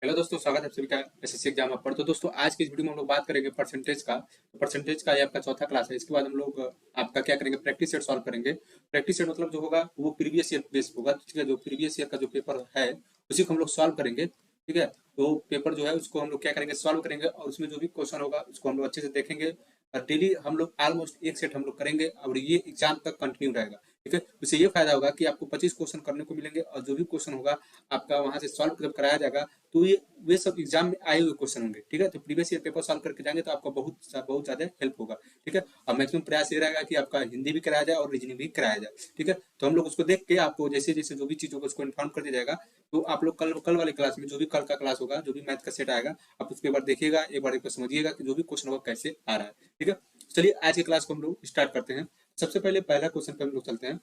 Hello दोस्तों, स्वागत है आप सभी का एसएससी एग्जाम पर। तो दोस्तों, आज की इस वीडियो में हम लोग बात करेंगे परसेंटेज का। तो परसेंटेज का ये आपका चौथा क्लास है। इसके बाद हम लोग आपका क्या करेंगे, प्रैक्टिस सेट सॉल्व करेंगे। प्रैक्टिस सेट मतलब जो होगा वो प्रीवियस ईयर बेस होगा। ठीक है, जो प्रीवियस ईयर का जो पेपर है उसी को हम लोग सॉल्व करेंगे। ठीक है, तो पेपर जो है उसको हम लोग क्या करेंगे, सॉल्व करेंगे और उसमें जो भी क्वेश्चन होगा उसको हम लोग अच्छे से देखेंगे। और डेली हम लोग ऑलमोस्ट एक सेट हम लोग करेंगे और ये एग्जाम तक कंटिन्यू रहेगा। ठीक है, उससे ये फायदा होगा कि आपको 25 क्वेश्चन करने को मिलेंगे और जो भी क्वेश्चन होगा आपका वहां से सॉल्व जब कराया जाएगा तो ये वे सब एग्जाम में आए हुए क्वेश्चन होंगे। ठीक है, तो प्रीवियस ईयर पेपर सॉल्व करके जाएंगे तो आपका बहुत ज्यादा हेल्प होगा। ठीक है, और मैक्सिमम प्रयास ये रहेगा कि आपका हिंदी भी कराया जाए और रीजनिंग भी कराया जाए। ठीक है, तो हम लोग उसको देख के आपको जैसे जैसे जो भी चीज होगा उसको इन्फॉर्म कर दिया जाएगा। तो आप लोग कल कल वाले क्लास में जो भी कल का क्लास होगा, जो भी मैथ का सेट आएगा, आप उसको एक बार देखिएगा, एक बार समझिएगा कि जो भी क्वेश्चन होगा कैसे आ रहा है। ठीक है, चलिए आज के क्लास को हम लोग स्टार्ट करते हैं। सबसे पहले पहला क्वेश्चन पे हम लोग चलते हैं।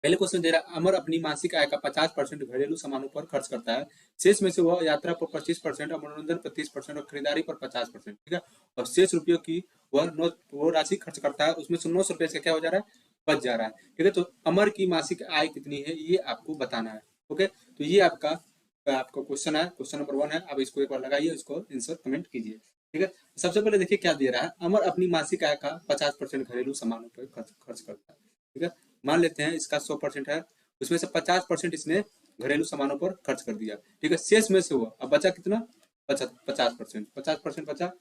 पहले क्वेश्चन दे रहा है, अमर अपनी मासिक आय का 50% घरेलू सामानों पर खर्च करता है। शेष में से वह यात्रा पर 25% और मनोरंजन पर 30% और खरीदारी पर 50%। ठीक है, और शेष रुपयों की वो राशि खर्च करता है, उसमें से 900 रुपये से क्या हो जा रहा है, बच जा रहा है। ठीक है, तो अमर की मासिक आय कितनी है ये आपको बताना है। ओके, तो ये आपका आपका क्वेश्चन है, क्वेश्चन नंबर 1 है। अब इसको एक बार लगाइए, इसको आंसर कमेंट कीजिए। ठीक है, सबसे पहले देखिए क्या दे रहा है, अमर अपनी मासिक आय का 50% घरेलू सामानों पर खर्च करता है। ठीक है, मान लेते हैं इसका 100% है, उसमें से 50% इसने घरेलू सामानों पर खर्च कर दिया। ठीक है, शेष में से हुआ, अब बचा कितना, 50% बचा।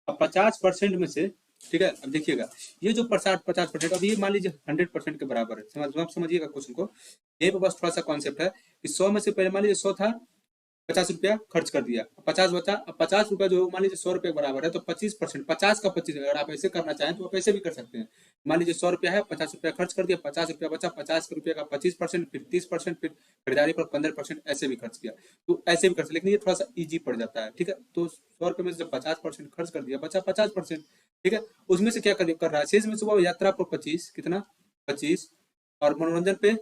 अब 50% में से, ठीक है, अब देखिएगा ये जो 50% अब ये मान लीजिए 100% के बराबर है। समझिएगा क्वेश्चन को। यही पर बस थोड़ा सा कॉन्सेप्ट है कि 100 में से पहले मान लीजिए 100 था, 50 रुपया खर्च कर दिया, 50 बचा। अब 50 रुपया जो मान लीजिए 100 रुपये बराबर है, तो 25%, 50 का 25, अगर आप ऐसे करना चाहें तो आप ऐसे भी कर सकते हैं। मान लीजिए 100 रुपया है, 50 रुपया खर्च कर दिया, 50 रुपया बचा, 50 रुपये का 25%, फिर 30%, फिर खरीदारी पर 15%, ऐसे भी खर्च किया। तो ऐसे भी कर सकते, लेकिन ये थोड़ा सा ईजी पड़ जाता है। ठीक है, तो 100 रुपये में से जब 50% खर्च कर दिया, बचा 50%। ठीक है, उसमें से क्या कर रहा है, शेष में से वो यात्रा पर 25, कितना, 25, और मनोरंजन पे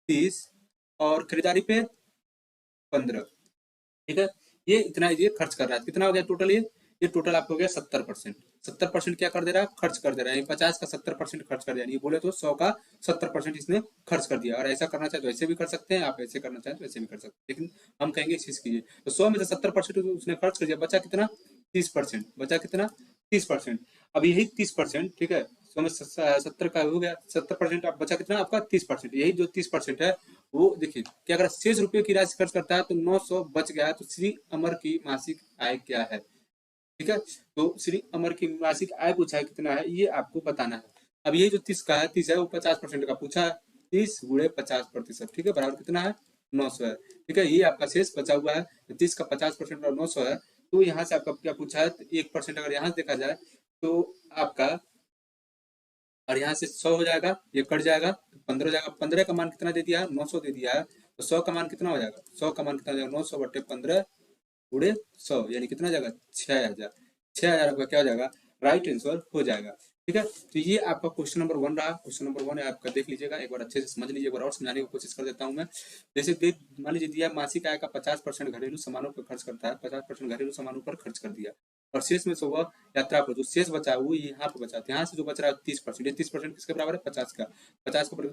30, और खरीदारी पे 15। ठीक है, ये इतना ये खर्च कर रहा है। कितना हो गया टोटल, ये टोटल आपको हो गया 70%। 70% क्या कर दे रहा है, खर्च कर दे रहा है। 50 का 70% खर्च कर दिया, ये बोले तो 100 का 70% इसने खर्च कर दिया। और ऐसा करना चाहे तो ऐसे भी कर सकते हैं, आप ऐसे करना चाहे तो ऐसे भी कर सकते हैं, लेकिन हम कहेंगे इस चीज कीजिए। तो 100 में से 70% उसने खर्च कर दिया, बचा कितना, 30%। बचा कितना, 30%। अब यही 30%, ठीक है, 100 में 70 का हो गया 70%, अब बचा कितना आपका 30%। यही जो 30% है वो देखिए कि अगर शेष रुपये की राशि खर्च करता है तो 900 बच गया है। तो श्री अमर की मासिक आय क्या है। ठीक है, तो श्री अमर की मासिक आय पूछा है कितना है, ये आपको बताना है। अब ये जो 30 का है, 30 है, वो 50% का पूछा है। 30 गुणे 50%, ठीक है, बराबर कितना है, 900 है। ठीक है, ये आपका शेष बचा हुआ है। 30 का 50% और 900 है। तो यहाँ से आपका क्या पूछा है, 1% अगर यहाँ से देखा जाए तो आपका, और यहाँ से 100 हो जाएगा, ये कट जाएगा तो 15 हो जाएगा। 15 का मान कितना दे दिया है, 900 दे दिया है। तो 100 का मान कितना हो जाएगा, 100 का मान कितना हो जाएगा, 900 बटे 15 गुणे 100, यानी कितना जाएगा, 6000। 6000 आपका क्या हो जाएगा, राइट आंसर हो जाएगा। ठीक है, तो ये आपका क्वेश्चन नंबर 1 रहा। क्वेश्चन नंबर 1 है आपका, देख लीजिएगा एक बार अच्छे से समझ लीजिए, एक बार और समझाने की कोशिश कर देता हूँ मैं। जैसे मान लीजिए दिया मासिक आय का 50% घरेलू सामानों पर खर्च करता है, 50% घरेलू सामानों पर खर्च कर दिया, और शेष में से वह यात्रा पर जो शेष बचा है वो यहाँ पे बचा, यहाँ से जो बच रहा है 30%, ये 30% किसके बराबर है, 50 का। 50 का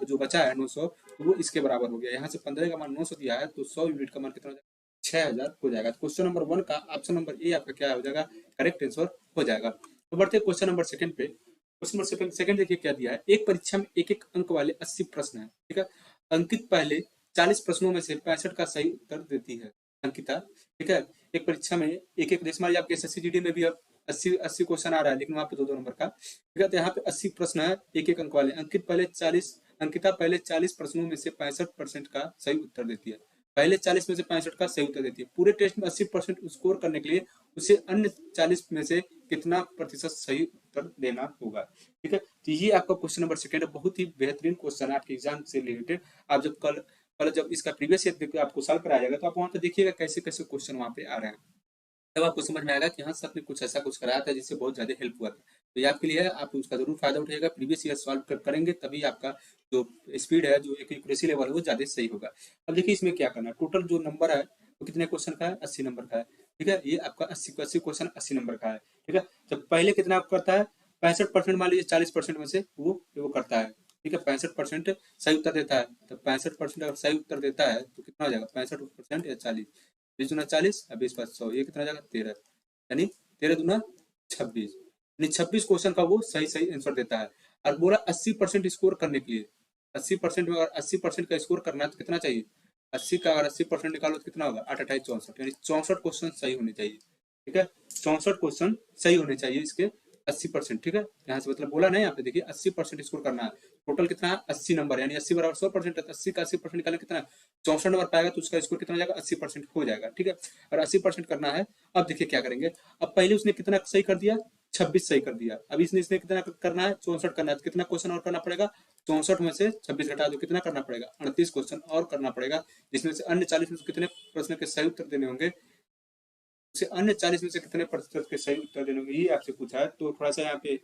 जो बचा है 900, तो वो इसके बराबर हो गया। यहाँ से 15 का मान 900 दिया है, तो 100 यूनिट का मान कितना हो जाएगा, 6000 हो जाएगा। क्वेश्चन नंबर 1 का ऑप्शन नंबर ए आपका क्या हो जाएगा, करेक्ट आंसर हो जाएगा। तो बढ़ते हैं क्वेश्चन नंबर 2 पे। क्वेश्चन नंबर सेकंड देखिए क्या दिया है, एक परीक्षा में एक एक अंक वाले 80 प्रश्न है। ठीक है, अंकित पहले 40 प्रश्नों में से 65 का सही उत्तर देती है, अंकिता। ठीक है, एक परीक्षा में एक एक, जैसे मान लीजिए आपके एसएससी में भी अब 80 क्वेश्चन आ रहा है, लेकिन वहां पे 2-2 नंबर का। ठीक है, तो यहाँ पे 80 प्रश्न है, एक एक अंक वाले। अंकिता पहले 40 प्रश्नों में से 65% का सही उत्तर देती है। पहले 40 में से 65 का सही उत्तर देती है। पूरे टेस्ट में 80% स्कोर करने के लिए उसे अन्य 40 में से कितना प्रतिशत सही उत्तर देना होगा। ठीक है, तो ये आपका क्वेश्चन नंबर 2 है। बहुत ही बेहतरीन क्वेश्चन है आपके एग्जाम से रिलेटेड। आप जब कल जब इसका प्रीवियस ईयर आपको सॉल्व कराया जाएगा तो आप वहां पे देखिएगा कैसे कैसे क्वेश्चन वहां पे आ रहे हैं, तब आपको समझ में आएगा कि हाँ सर ने कुछ ऐसा कुछ कराया था जिससे बहुत ज्यादा हेल्प हुआ था। तो ये आपके लिए है, आप उसका जरूर फायदा उठाइएगा। प्रीवियस ईयर सॉल्व करेंगे तभी आपका जो स्पीड है, जो एक्यूरेसी लेवल है, वो ज्यादा सही होगा। अब देखिए इसमें क्या करना है, टोटल जो नंबर है वो कितने क्वेश्चन का है, 80 नंबर का है। ठीक है, ये आपका 80 क्वेश्चन 80 नंबर का है। ठीक है, जब पहले कितना आप करता है, 65%, मान लीजिए 40% में से वो करता है। ठीक है, 65% सही उत्तर देता है। तो 65% अगर सही उत्तर देता है तो कितना हो जाएगा, 65% या 40, 20 दूना 40 और 20 5 100, ये कितना जाएगा 13, यानी 13 दूना 26, यानी 26 क्वेश्चन का वो सही सही आंसर देता है। और बोला 80% स्कोर करने के लिए, 80% में अगर 80% का स्कोर करना है तो कितना चाहिए, 80 का अगर 80% निकालो तो कितना होगा 8 28 64, यानी 64 क्वेश्चन सही होने चाहिए। ठीक है, 64 क्वेश्चन सही होने चाहिए इसके 80%। ठीक है, यहाँ से मतलब बोला नहीं, यहाँ पे देखिए 80% स्कोर करना है। टोटल कितना है 80 नंबर, यानी 80 बराबर 100% है, 80 का 80% निकालना कितना है 64 नंबर पाएगा तो उसका स्कोर कितना जाएगा 80% हो जाएगा। ठीक है, और 80% करना है। अब देखिए क्या करेंगे, अब पहले उसने कितना सही कर दिया 26 सही कर दिया, अब इसने कितना करना है 64 करना है, तो कितना क्वेश्चन और करना पड़ेगा 64 में से 26 घटा दो, कितना करना पड़ेगा 38 क्वेश्चन और करना पड़ेगा, जिसमें से अन्य 40 में से कितने प्रश्न के सही उत्तर देने होंगे, उसे अन्य 40 में से कितने प्रतिशत के सही उत्तर देने होंगे, ये आपसे पूछा है। तो थोड़ा सा यहाँ पे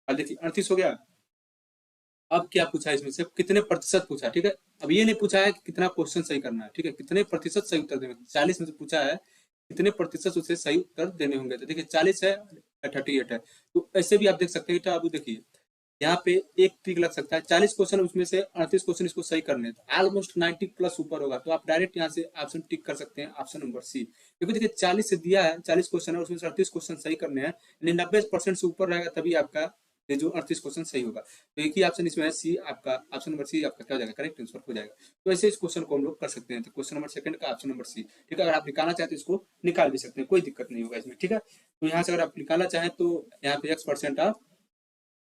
अब देखिए 38 हो गया। अब क्या पूछा है इसमें से कितने प्रतिशत पूछा। ठीक है, अब ये नहीं पूछा है कि कितना क्वेश्चन सही करना है, ठीक है, कितने प्रतिशत सही उत्तर देने, 40 में से पूछा है कितने प्रतिशत उसे सही उत्तर देने होंगे। तो देखिए 40 है 38 है, तो ऐसे भी आप देख सकते हैं। अब देखिए यहाँ पे एक ट्रिक लग सकता है, 40 क्वेश्चन उसमें से 38 क्वेश्चन इसको सही करने हैं, ऑलमोस्ट 90 प्लस ऊपर होगा, तो आप डायरेक्ट यहाँ से ऑप्शन टिक कर सकते हैं, ऑप्शन नंबर सी। क्योंकि देखिए 40 से दिया है, 40 क्वेश्चन है, उसमें से 38 क्वेश्चन सही करने हैं, यानी 90% से ऊपर रहेगा तभी आपका ये जो 38 क्वेश्चन सही होगा। तो एक ही ऑप्शन इसमें है सी, आपका ऑप्शन नंबर सी आपका क्या हो जाएगा करेक्ट आंसर हो जाएगा। तो ऐसे इस क्वेश्चन को हम लोग कर सकते हैं। तो क्वेश्चन नंबर सेकंड का ऑप्शन नंबर सी। ठीक है, अगर आप निकालना चाहते हैं इसको निकाल भी सकते हैं, कोई दिक्कत नहीं होगा इसमें। ठीक है, तो यहाँ से अगर आप निकालना चाहें तो यहाँ पे x% आप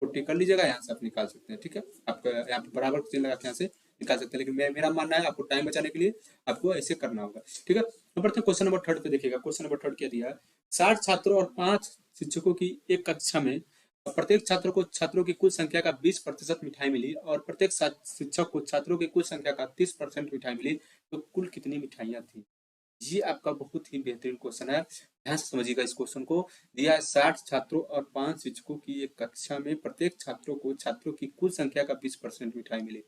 पुट्टी कर लीजिएगा, यहाँ से आप निकाल सकते हैं। ठीक है, आपका यहाँ पे बराबर चिन्ह लगा के यहाँ से निकाल सकते हैं, लेकिन मेरा मानना है आपको टाइम बचाने के लिए आपको ऐसे करना होगा। ठीक है, तो बढ़ते हैं क्वेश्चन नंबर थर्ड पे। देखिएगा क्वेश्चन नंबर थर्ड क्या दिया है, 60 छात्रों और 5 शिक्षकों की एक कक्षा में प्रत्येक छात्रों की कुल संख्या का 20% मिठाई मिली और प्रत्येक शिक्षक को छात्रों की कुल संख्या का 30% मिठाई मिली, तो कुल कितनी मिठाइयाँ थी। ये आपका बहुत ही बेहतरीन क्वेश्चन है, ध्यान से समझिएगा इस क्वेश्चन को। दिया है 60 छात्रों और 5 शिक्षकों की एक कक्षा में प्रत्येक छात्रों की कुल संख्या का 20% मिठाई मिली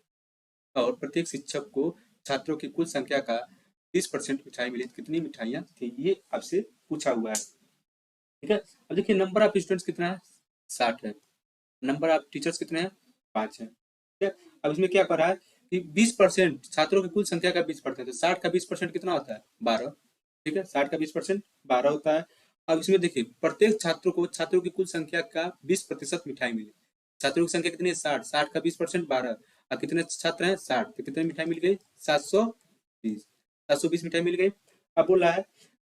और प्रत्येक शिक्षक को छात्रों की कुल संख्या का 30% मिठाई मिली, कितनी मिठाइयाँ थी, ये आपसे पूछा हुआ है। ठीक है, अब देखिए नंबर ऑफ स्टूडेंट्स कितना है 60 है, नंबर ऑफ टीचर्स कितने हैं 5 है। ठीक है, अब इसमें क्या कर रहा है कि 20% छात्रों की कुल संख्या का 20%, तो 60 का 20% कितना होता है 12। ठीक है, 60 का 20% 12 होता है। अब इसमें देखिए प्रत्येक छात्रों की कुल संख्या का 20% मिठाई मिली, छात्रों की संख्या कितनी है 60, 60 का 20% 12, और कितने छात्र हैं 60, तो कितनी मिठाई मिल गई 720, 720 मिठाई मिल गई। अब बोला है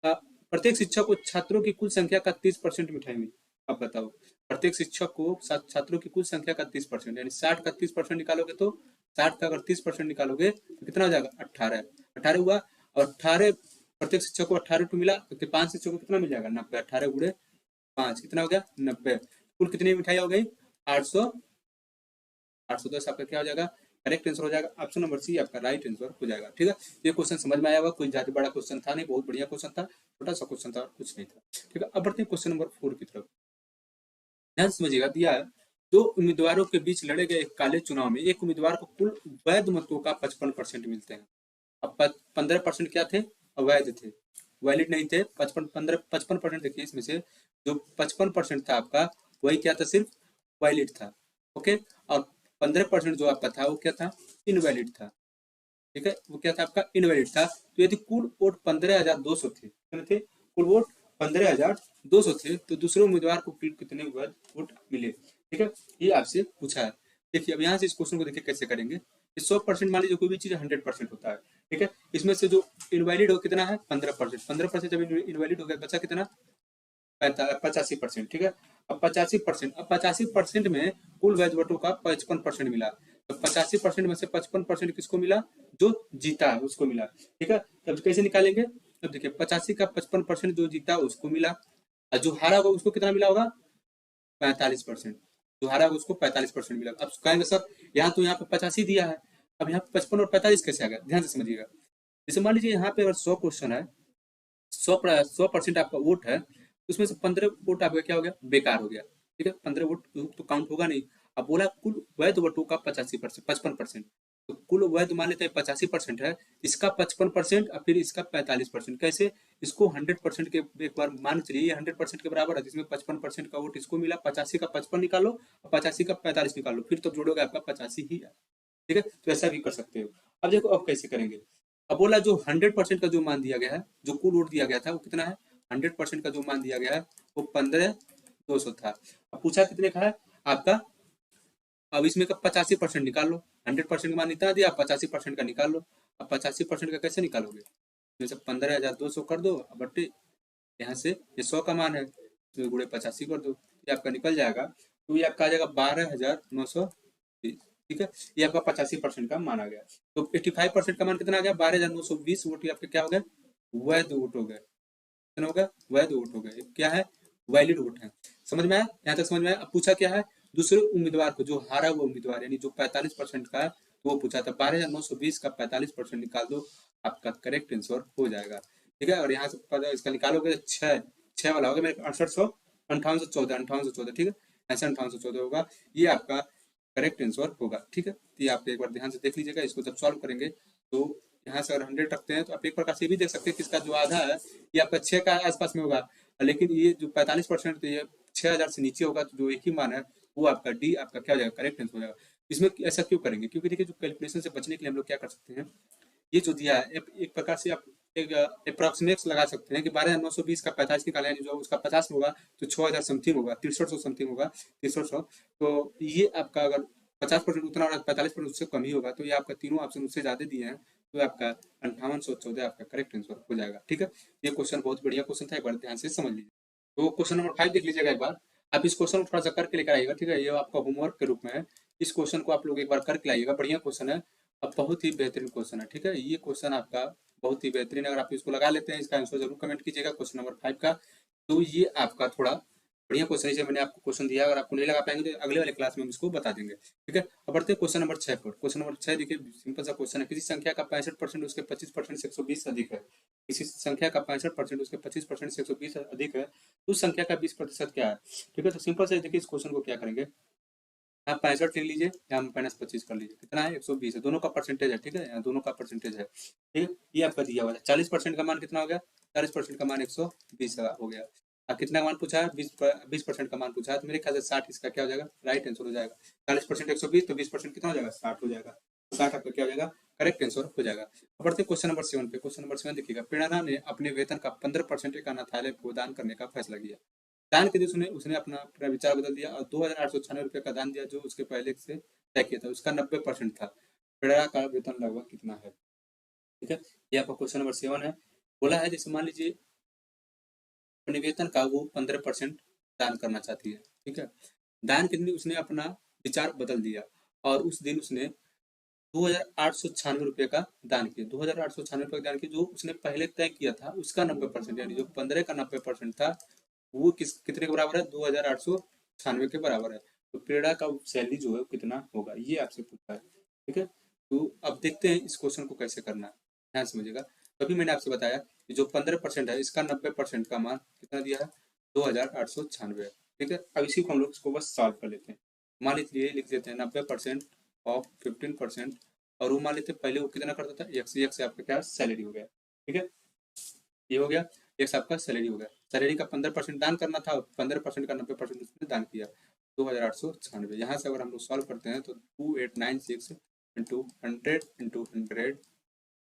प्रत्येक शिक्षक को छात्रों की कुल संख्या का 30% मिठाई मिली। अब बताओ प्रत्येक शिक्षक को छात्रों की कुल संख्या का 30%, यानी 60 का 30% निकालोगे तो 60 का अगर 30% निकालोगे तो कितना हो जाएगा 18, 18 हुआ। और 18 प्रत्येक शिक्षक को 18 टू मिला तो 5 शिक्षक को कितना मिल जाएगा 90, 18 गुणे 5 कितना हो गया 90। कुल कितनी मिठाई हो गई 800, 810 आपका क्या हो जाएगा करेक्ट आंसर हो जाएगा। ऑप्शन नंबर सी आपका राइट आंसर हो जाएगा। ठीक है, ये क्वेश्चन समझ में आया होगा, कोई ज्यादा बड़ा क्वेश्चन था नहीं, बहुत बढ़िया क्वेश्चन था, छोटा सा क्वेश्चन था, कुछ नहीं था। ठीक है, अब बढ़ते हैं क्वेश्चन नंबर 4 की तरफ। ध्यान समझिएगा, दिया है दो उम्मीदवारों के बीच लड़े गए एक काले चुनाव में एक उम्मीदवार को कुल वैध मतों का 55% मिलते हैं। अब 15% क्या थे अवैध थे, वैलिड नहीं थे। 55% देखिए इसमें से जो 55% था आपका वही क्या था सिर्फ वैलिड था। ओके, और 15% जो आपका था वो क्या था इनवैलिड था। ठीक है, वो क्या था आपका इनवैलिड था। तो यदि कुल वोट 15,200 थे, कितने थे कुल वोट 15,200 थे, तो दूसरे उम्मीदवार को कितने वोट मिले। ठीक है, ये आपसे पूछा है। देखिए अब यहाँ से इस क्वेश्चन को देखिए कैसे करेंगे। 100% मान लीजिए कोई भी चीज 100% होता है। ठीक है, इसमें से जो इनवैलिड हो कितना है 15%, 15% जब इनवैलिड हो गया बचा कितना 85%। ठीक है, अब 85%, अब 85% में कुल वैध वोटों का 55% मिला, तो 85% में से 55% किसको मिला जो जीता है उसको मिला। ठीक है, तब कैसे निकालेंगे, तब देखिए 85 का 55% जो जीता उसको मिला, और जो हारा होगा उसको कितना मिला होगा 45%, जो हारा होगा उसको 45% मिला। अब कहेंगे सर यहाँ तो यहाँ पे 85 दिया है, अब यहाँ पे 55 और 45 कैसे आ गया, ध्यान से समझिएगा। जैसे मान लीजिए यहाँ पे अगर 100 क्वेश्चन है, 100% आपका वोट है, तो उसमें से 15 वोट आपका क्या हो गया बेकार हो गया। ठीक है, 15 वोट तो काउंट होगा नहीं। अब बोला कुल वैध वोटों का 85%, 55%, तो कुल वैध मान लेते हैं 85% है, इसका 55% और फिर इसका 45%, कैसे इसको 100% के एक बार मान चलिए 100% के बराबर है, जिसमें 55% का वोट इसको मिला, 85 का 55 निकालो और 85 का 45 निकालो, फिर तो जोड़ोगे आपका 85 ही है। ठीक है, तो ऐसा भी कर सकते हो। अब देखो अब कैसे करेंगे, अब बोला जो 100% का जो मान दिया गया है, जो कुल वोट दिया गया था वो कितना है, 100% का जो मान दिया गया है वो 15,200 था। अब पूछा कितने का है आपका, अब इसमें का 85% निकाल लो, 100% का मान इतना दिया, 85% का निकाल लो। अब 85% का कैसे निकालोगे, इसमें से 15,200 कर दो, अब बट्टे यहाँ से ये 100 का मान है तो गुणे 85 कर दो, ये आपका निकल जाएगा। तो ये आपका आ जाएगा 12,920। ठीक है, ये आपका 85% का मान आ गया। तो 85% का मान कितना आ गया, 12,920 वोट ये आपके क्या हो गए, वैध वोट हो गए। कितना हो गया, वैध वोट हो गए। क्या है, वैलिड वोट है। समझ में आया, यहाँ तक समझ में आया। अब पूछा क्या है, दूसरे उम्मीदवार को, जो हारा हुआ उम्मीदवार यानी जो 45% का है, तो वो पूछा था 12,920 का 45% निकाल दो, आपका करेक्ट आंसर हो जाएगा। ठीक है, और यहाँ से इसका निकालोगे तो छह वाला होगा मेरे 6814 ठीक है, ऐसे 6814 होगा, ये आपका करेक्ट आंसर होगा। ठीक है, तो ये आप एक बार ध्यान से देख लीजिएगा, इसको जब सॉल्व करेंगे तो यहाँ से अगर 100 रखते हैं तो आप एक प्रकार से भी देख सकते हैं कि इसका जो आधा है ये आपका 6 का आसपास में होगा, लेकिन ये जो 45% तो ये 6,000 से नीचे होगा, तो जो एक ही मान है वो आपका डी आपका क्या हो जाएगा, करेक्ट आंसर हो जाएगा। इसमें ऐसा क्यों करेंगे, क्योंकि देखिए जो कैलकुलेशन से बचने के लिए हम लोग क्या कर सकते हैं, ये जो दिया है एक प्रकार से आप एक अप्रोक्सीमेट लगा सकते हैं कि 12,920 का 45 निकाला, यानी जो उसका 50 होगा तो 6,000 समथिंग होगा, 6300 समथिंग होगा, 6300। तो ये आपका अगर 50% उतना और 45% उससे कम ही होगा, तो ये आपका तीनों ऑप्शन उससे ज्यादा दिए हैं, तो आपका 5814 आपका करेक्ट आंसर हो जाएगा। ठीक है, ये क्वेश्चन बहुत बढ़िया क्वेश्चन था, एक बार ध्यान से समझ लीजिए। तो क्वेश्चन नंबर 5 देख लीजिएगा एक बार, आप इस क्वेश्चन को थोड़ा सा करके लेकर आइएगा। ठीक है, ये आपका होमवर्क के रूप में है, इस क्वेश्चन को आप लोग एक बार करके लाइएगा, बढ़िया क्वेश्चन है, अब बहुत ही बेहतरीन क्वेश्चन है। ठीक है, ये क्वेश्चन आपका बहुत ही बेहतरीन, अगर आप इसको लगा लेते हैं, इसका आंसर जरूर कमेंट कीजिएगा क्वेश्चन नंबर 5 का। तो ये आपका थोड़ा बढ़िया क्वेश्चन है, मैंने आपको क्वेश्चन दिया, अगर आपको नहीं लगा पाएंगे तो अगले वाले क्लास में हम इसको बता देंगे। ठीक है, अब बढ़ते हैं क्वेश्चन नंबर 6 पर। क्वेश्चन नंबर 6 देखिए, सिंपल सा क्वेश्चन है, किसी संख्या का 65% उसके 25% से 120 से अधिक है, किसी संख्या का 65% उसके 25% से 120 से अधिक है, तो उस संख्या का 20% क्या है। ठीक है, तो सिंपल से देखिए इस क्वेश्चन को क्या करेंगे, आप 65 ले लीजिए या -25 कर लीजिए, कितना है 120 है, दोनों का परसेंटेज है। ठीक है, यहाँ दोनों का परसेंटेज है। ठीक है, ये आपका दिया हुआ है। 40% का मान कितना हो गया, 40% का मान 120 हो गया। कितना का मान पूछा है, 20% का मान पूछा है, तो मेरे ख्याल से 60 इसका क्या हो जाएगा, राइट आंसर हो जाएगा। 40% 120 तो 20% कितना हो जाएगा, 60 हो जाएगा। 60 आपका क्या हो जाएगा, करेक्ट आंसर हो जाएगा। अब बढ़ते क्वेश्चन नंबर 7 पे। क्वेश्चन नंबर 7 देखिएगा, प्रेरणा ने अपने वेतन का 15% एक अनाथालय को दान करने का फैसला किया। दान के दिन उसने उसने अपना अपना विचार बदल दिया और 2,896 रुपये का दान दिया, जो उसके पहले से तय किया था, उसका 90% था। प्रेरणा का वेतन लगभग कितना है। ठीक है, ये आपका क्वेश्चन नंबर 7 है। बोला है जैसे मान लीजिए अपने वेतन का वो 15% दान करना चाहती है। ठीक है, दान के दिन उसने अपना विचार बदल दिया और उस दिन उसने 2,896 रुपये का दान किया। 2,896 रुपये का दान किया, जो उसने पहले तय किया था उसका 90%, यानी जो 15 का 90% था वो कितने के बराबर है, 2,896 के बराबर है। तो प्रेरणा का सैलरी जो है वो कितना होगा, ये आपसे पूछा है। ठीक है, तो अब देखते हैं इस क्वेश्चन को कैसे करना है, ध्यान समझिएगा। तभी मैंने आपसे बताया कि जो 15% है इसका 90% का मान कितना दिया है, 2,896। ठीक है, अब इसी को हम लोग इसको बस सॉल्व कर लेते हैं। मान लीजिए लिख देते हैं 90% ऑफ 15%, और वो मान लेते पहले वो कितना करता था, एक से आपका क्या सैलरी हो गया। ठीक है, ये हो गया, एक से आपका सैलरी हो गया। सैलरी का 15% दान करना था, 15% का 90% उसने दान किया, 2,896। यहाँ से अगर हम लोग सॉल्व करते हैं तो 2896 इंटू 100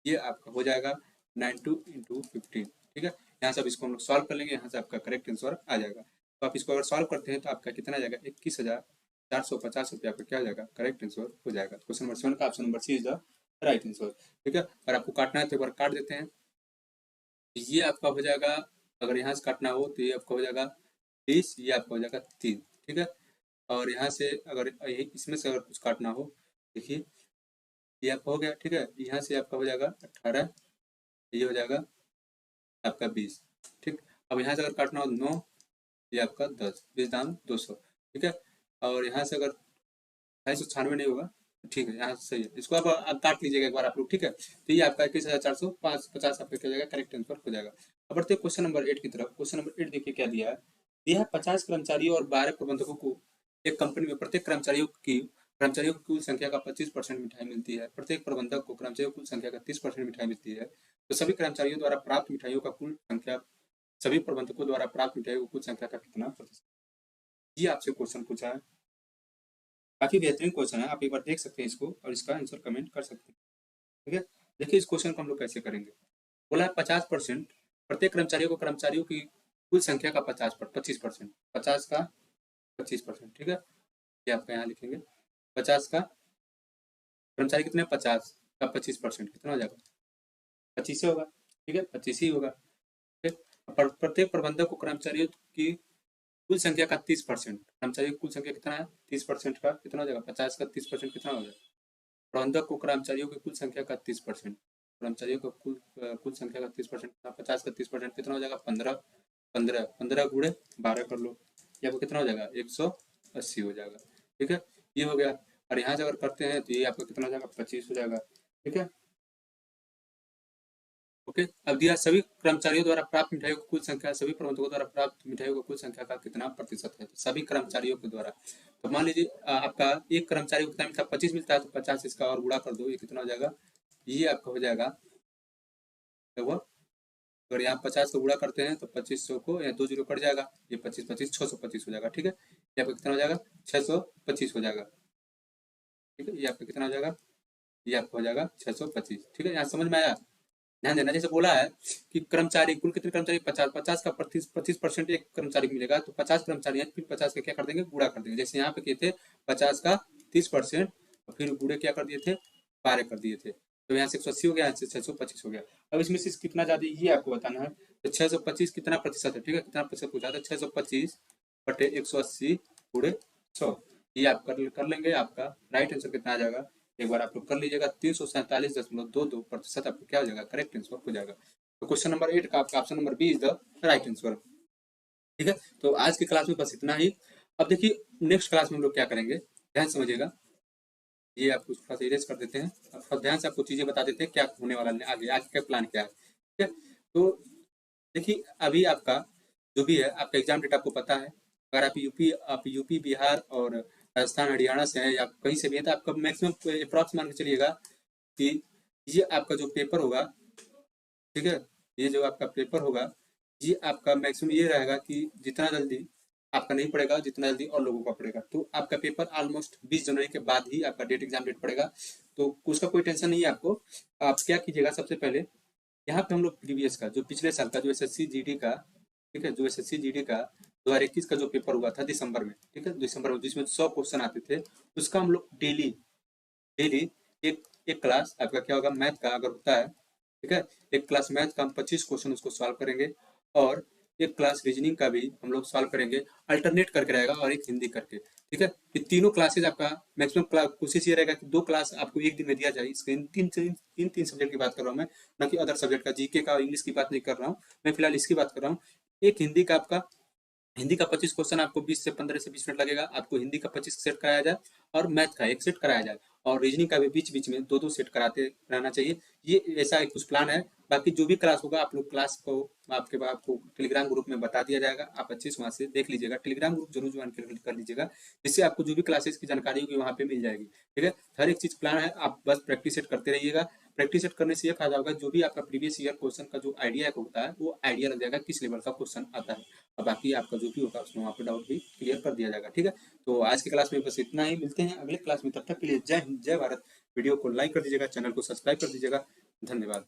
ये आपका हो जाएगा 92 इंटू 15। ठीक है, यहाँ से अब इसको हम लोग सॉल्व कर लेंगे, यहाँ से आपका करेक्ट आंसर आ जाएगा। तो आप इसको अगर सॉल्व करते हैं तो आपका कितना आ जाएगा, 21,450 रुपया आपका क्या हो जाएगा, करेक्ट आंसर हो जाएगा। क्वेश्चन नंबर 7 का option number C is the right answer. ठीक है, अगर आपको काटना है तो एक बार काट देते हैं, ये आपका हो जाएगा, अगर यहाँ से काटना हो तो ये आपका हो जाएगा 20, ये आपका हो जाएगा 3। ठीक है, और यहाँ से अगर इसमें से अगर कुछ काटना हो, देखिए ये आपका हो गया। ठीक है, यहाँ से आपका हो जाएगा 18, ये हो जाएगा आपका 20। ठीक, अब यहाँ से अगर काटना हो 9, ये आपका 10, 20 दाम 200। ठीक है, और यहाँ से अगर 296 नहीं होगा, ठीक है, यहाँ से सही है, इसको आप काट लीजिएगा एक बार आप लोग। ठीक है, तो ये आपका 21,450 आपका क्या जाएगा, करेक्ट आंसर हो जाएगा। अब बढ़ते हैं क्वेश्चन नंबर 8 की तरफ। क्वेश्चन नंबर 8 देखिए क्या दिया है, दिया है 50 कर्मचारियों और 12 प्रबंधकों को एक कंपनी में प्रत्येक कर्मचारियों की कुल संख्या का 25% मिठाई मिलती है, प्रत्येक प्रबंधक को कर्मचारियों की कुल संख्या का 30% मिठाई मिलती है, तो सभी कर्मचारियों द्वारा प्राप्त मिठाइयों का कुल संख्या, सभी प्रबंधकों द्वारा प्राप्त मिठाइयों की कुल संख्या का कितना प्रतिशत। ये आपसे क्वेश्चन पूछा है, काफी बेहतरीन क्वेश्चन है, आप एक बार देख सकते हैं इसको और इसका आंसर कमेंट कर सकते हैं। ठीक है, देखिए इस क्वेश्चन को हम लोग कैसे करेंगे। बोला है 50% प्रत्येक कर्मचारियों की कुल संख्या का 25%, 50 का 25%, ठीक है। ये आपका यहाँ लिखेंगे 50 का कर्मचारी कितने, 50 का 25% कितना हो जाएगा, 25 होगा, ठीक है, 25 ही होगा। ठीक है, प्रत्येक प्रबंधक को कर्मचारियों की कुल संख्या का 30%, कर्मचारियों की कुल संख्या कितना है 30% का कितना हो जाएगा, 50 का 30% कितना हो जाएगा। प्रबंधक को कर्मचारियों की कुल संख्या का 30%, कर्मचारियों को कुल संख्या का 30%, 50 का 30% कितना हो जाएगा, 15, 15 गुणे 12 कर लो, ये आपको कितना हो जाएगा, 180 हो जाएगा। ठीक है, ये हो गया। और यहाँ से अगर करते हैं तो ये आपका कितना हो जाएगा, 25 हो जाएगा। ठीक है, ओके। अब दिया सभी कर्मचारियों द्वारा प्राप्त मिठाइयों की कुल संख्या, सभी प्रबंधकों द्वारा प्राप्त मिठाइयों की कुल संख्या का कितना प्रतिशत है, तो सभी कर्मचारियों के द्वारा। तो मान लीजिए आपका एक कर्मचारी को कितना मिलता है, 25 मिलता है, तो 50 इसका और गुणा कर दो, ये कितना हो जाएगा, ये आपका हो जाएगा लगभग, अगर यहाँ 50 को गुणा करते हैं तो 2500 को या 2 जीरो कट जाएगा, ये 25 25 625 हो जाएगा। ठीक है, ये आपका कितना हो जाएगा, 625 हो जाएगा। ठीक है, ये आपका कितना हो जाएगा, ये आपका हो जाएगा 625। ठीक है, यहाँ समझ में आया। ध्यान देना, जैसे बोला है कि कर्मचारी कुल कितने कर्मचारी, 50, 50 का 25% एक कर्मचारी को मिलेगा, तो 50 कर्मचारी हैं, फिर 50 का क्या कर देंगे, गुणा कर देंगे। जैसे यहाँ पे किए थे 50 का 30%, और फिर गुणे क्या कर दिए थे, 12 कर दिए थे, तो यहाँ से 180 हो गया, यहाँ से 625 हो गया। अब इसमें से कितना ज्यादा ये आपको बताना है, तो 625 कितना प्रतिशत है, ठीक है, कितना प्रतिशत पूछा था, 625 बटे 180 गुणे 100, ये आप कर लेंगे, आपका राइट आंसर कितना आ जाएगा, एक बार आप लोग कर लीजिएगा, 347.22% आपको क्या हो जाएगा, करेक्ट आंसर हो जाएगा। तो क्वेश्चन नंबर 8 का आपका option number B is the right answer. ठीक है, तो आज की क्लास में बस इतना ही। अब देखिए नेक्स्ट क्लास में हम लोग क्या करेंगे, ध्यान समझिएगा, ये आपको थोड़ा सा इरेज कर देते हैं, अब थोड़ा ध्यान से आपको चीजें बता देते हैं क्या होने वाला है आगे, आगे का प्लान क्या है। ठीक है, तो देखिए अभी आपका जो भी है, आपका एग्जाम डेट आपको पता है, अगर आप यूपी बिहार और राजस्थान हरियाणा से हैं या कहीं से भी है, तो आपका मैक्सिमम अप्रॉक्स मान के चलिएगा कि ये आपका जो पेपर होगा, ठीक है, ये जो आपका पेपर होगा, ये आपका मैक्सिमम ये रहेगा कि जितना जल्दी आपका नहीं पड़ेगा, जितना जल्दी और लोगों का पड़ेगा, तो आपका पेपर ऑलमोस्ट 20 जनवरी के बाद ही आपका एग्जाम डेट पड़ेगा, तो उसका कोई टेंशन नहीं है आपको। आप क्या कीजिएगा, सबसे पहले यहाँ पे हम लोग प्रीवियस का जो पिछले साल का जो एसएससी जीडी का, ठीक है, जो एसएससी जीडी का 2021 का जो पेपर हुआ था दिसंबर में, ठीक है, दिसंबर में जिसमें 100 क्वेश्चन आते थे, उसका हम लोग डेली डेली एक एक क्लास आपका क्या होगा, मैथ का अगर होता है, ठीक है, एक क्लास मैथ का हम 25 क्वेश्चन उसको सॉल्व करेंगे, और एक क्लास रीजनिंग का भी हम लोग सॉल्व करेंगे, अल्टरनेट करके रहेगा, और एक हिंदी करके। ठीक है, ये तीनों क्लासेज आपका मैक्सिमम कोशिश ये रहेगा कि 2 क्लास आपको एक दिन में दिया जाए। इसके इन तीन सब्जेक्ट की बात कर रहा हूँ मैं, ना कि अदर सब्जेक्ट का, जीके का और इंग्लिश की बात नहीं कर रहा हूँ मैं, फिलहाल इसकी बात कर रहा हूँ। एक हिंदी का आपका, हिंदी का 25 क्वेश्चन आपको 20 से 15 से 20 मिनट लगेगा, आपको हिंदी का 25 सेट कराया जाए, और मैथ का एक सेट कराया जाए, और रीजनिंग का भी बीच बीच में 2-2 सेट कराते रहना चाहिए। ये ऐसा एक कुछ प्लान है। बाकी जो भी क्लास होगा आप लोग क्लास को आपको टेलीग्राम ग्रुप में बता दिया जाएगा, आप अच्छे से वहां से देख लीजिएगा, टेलीग्राम ग्रुप जरूर ज्वाइन कर लीजिएगा, जिससे आपको जो भी क्लासेस की जानकारी होगी वहां पे मिल जाएगी। ठीक है, हर एक चीज प्लान है, आप बस प्रैक्टिस सेट करते रहिएगा। प्रैक्टिस सेट करने से ये फायदा होगा, जो भी आपका प्रीवियस ईयर क्वेश्चन का जो आइडिया होता है, वो आइडिया लग जाएगा किस लेवल का क्वेश्चन आता है, और बाकी आपका जो भी होगा उसमें वहाँ पे डाउट भी क्लियर कर दिया जाएगा। ठीक है, तो आज की क्लास में बस इतना ही, मिलते हैं अगले क्लास में, तब तक के लिए जय हिंद जय भारत। वीडियो को लाइक कर दीजिएगा, चैनल को सब्सक्राइब कर दीजिएगा, धन्यवाद।